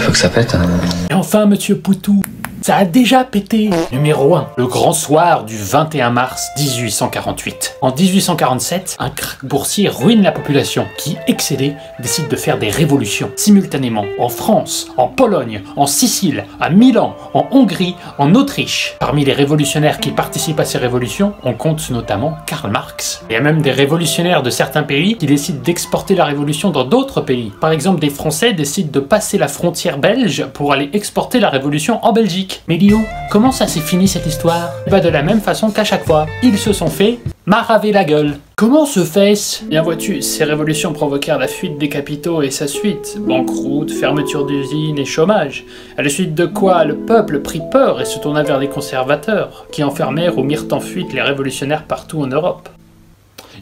Faut que ça pète. Hein. Et enfin, monsieur Poutou, ça a déjà pété. Numéro 1. Le grand soir du 21 mars 1848. En 1847, un krach boursier ruine la population qui, excédée, décide de faire des révolutions simultanément en France, en Pologne, en Sicile, à Milan, en Hongrie, en Autriche. Parmi les révolutionnaires qui participent à ces révolutions, on compte notamment Karl Marx. Il y a même des révolutionnaires de certains pays qui décident d'exporter la révolution dans d'autres pays. Par exemple, des Français décident de passer la frontière belge pour aller exporter la révolution en Belgique. Mais Lio, comment ça s'est fini cette histoire? Bah de la même façon qu'à chaque fois, ils se sont fait maraver la gueule. Comment se fait-ce? Bien vois-tu, ces révolutions provoquèrent la fuite des capitaux et sa suite, banqueroute, fermeture d'usines et chômage, à la suite de quoi le peuple prit peur et se tourna vers les conservateurs, qui enfermèrent ou mirent en fuite les révolutionnaires partout en Europe.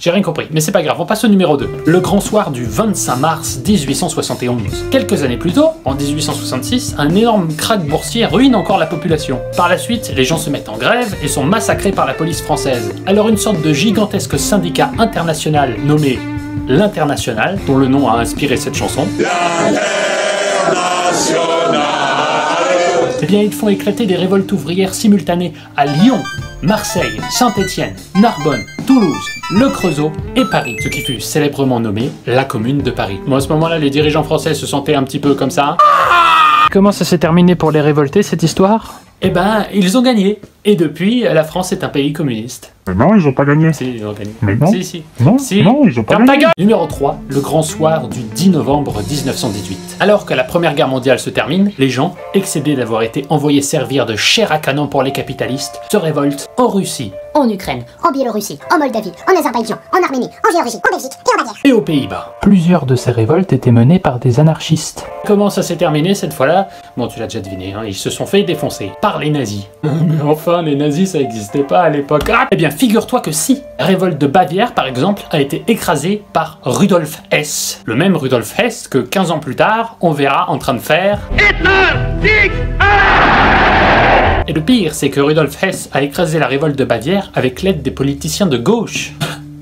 J'ai rien compris, mais c'est pas grave, on passe au numéro 2. Le grand soir du 25 mars 1871. Quelques années plus tôt, en 1866, un énorme krach boursier ruine encore la population. Par la suite, les gens se mettent en grève et sont massacrés par la police française. Alors une sorte de gigantesque syndicat international nommé l'International, dont le nom a inspiré cette chanson, eh bien ils font éclater des révoltes ouvrières simultanées à Lyon, Marseille, Saint-Étienne, Narbonne, Toulouse, Le Creusot et Paris, ce qui fut célèbrement nommé la Commune de Paris. Bon, à ce moment-là, les dirigeants français se sentaient un petit peu comme ça. Comment ça s'est terminé pour les révoltés, cette histoire? Eh ben, ils ont gagné. Et depuis, la France est un pays communiste. Mais non, ils ont pas gagné. Si, ils ont gagné. Mais non. Si. Non, si. non, ils ont pas Ferme gagné. ta gueule. Numéro 3, le grand soir du 10 novembre 1918. Alors que la Première Guerre mondiale se termine, les gens, excédés d'avoir été envoyés servir de chair à canon pour les capitalistes, se révoltent en Russie, en Ukraine, en Biélorussie, en Moldavie, en Azerbaïdjan, en Arménie, en Géorgie, en Belgique et en Bavière. et aux Pays-Bas. Plusieurs de ces révoltes étaient menées par des anarchistes. Comment ça s'est terminé cette fois-là? Bon, tu l'as déjà deviné, hein, ils se sont fait défoncer par les nazis. Mais enfin, les nazis, ça n'existait pas à l'époque. Ah, eh bien, figure-toi que si. La révolte de Bavière, par exemple, a été écrasée par Rudolf Hess. Le même Rudolf Hess que 15 ans plus tard, on verra en train de faire... Et le pire, c'est que Rudolf Hess a écrasé la révolte de Bavière avec l'aide des politiciens de gauche.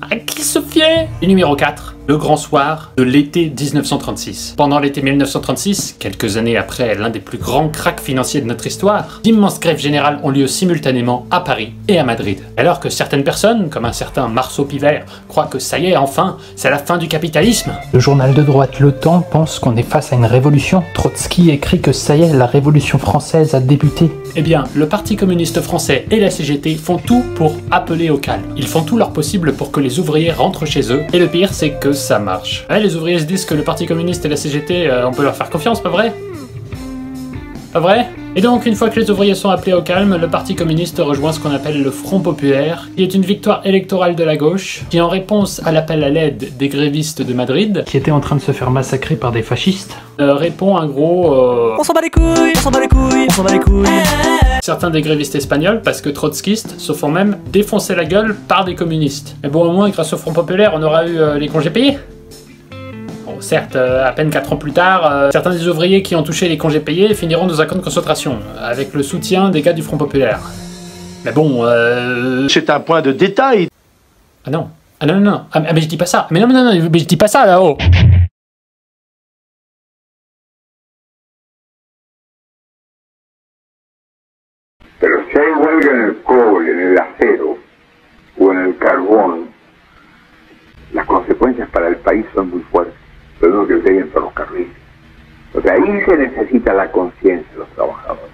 À qui se fiait? Et numéro 4, le grand soir de l'été 1936. Pendant l'été 1936, quelques années après l'un des plus grands cracks financiers de notre histoire, d'immenses grèves générales ont lieu simultanément à Paris et à Madrid. Alors que certaines personnes, comme un certain Marceau Pivert, croient que ça y est, enfin, c'est la fin du capitalisme. Le journal de droite Le Temps pense qu'on est face à une révolution. Trotsky écrit que ça y est, la révolution française a débuté. Eh bien, le Parti communiste français et la CGT font tout pour appeler au calme. Ils font tout leur possible pour que les ouvriers rentrent chez eux, et le pire, c'est que ça marche. Ouais, les ouvriers se disent que le Parti communiste et la CGT, on peut leur faire confiance, pas vrai? Pas vrai? Et donc, une fois que les ouvriers sont appelés au calme, le Parti communiste rejoint ce qu'on appelle le Front populaire, qui est une victoire électorale de la gauche, qui en réponse à l'appel à l'aide des grévistes de Madrid, qui étaient en train de se faire massacrer par des fascistes, répond un gros on s'en bat les couilles, on s'en bat les couilles, on s'en bat les couilles. Certains des grévistes espagnols, parce que trotskistes, se font même défoncer la gueule par des communistes. Mais bon, au moins, grâce au Front populaire, on aura eu les congés payés. Bon, certes, à peine 4 ans plus tard, certains des ouvriers qui ont touché les congés payés finiront dans un camp de concentration, avec le soutien des gars du Front populaire. Mais bon, c'est un point de détail. Ah non. Ah non, non, non. Ah, mais je dis pas ça. Mais non, mais je dis pas ça, là-haut. Pero si hay huelga en el cobre, en el acero o en el carbón, las consecuencias para el país son muy fuertes. Lo mismo que el que hay en ferrocarril. O sea, ahí se necesita la conciencia de los trabajadores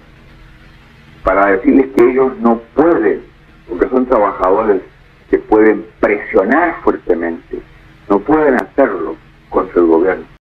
para decirles que ellos no pueden, porque son trabajadores que pueden presionar fuertemente, no pueden hacerlo contra el gobierno.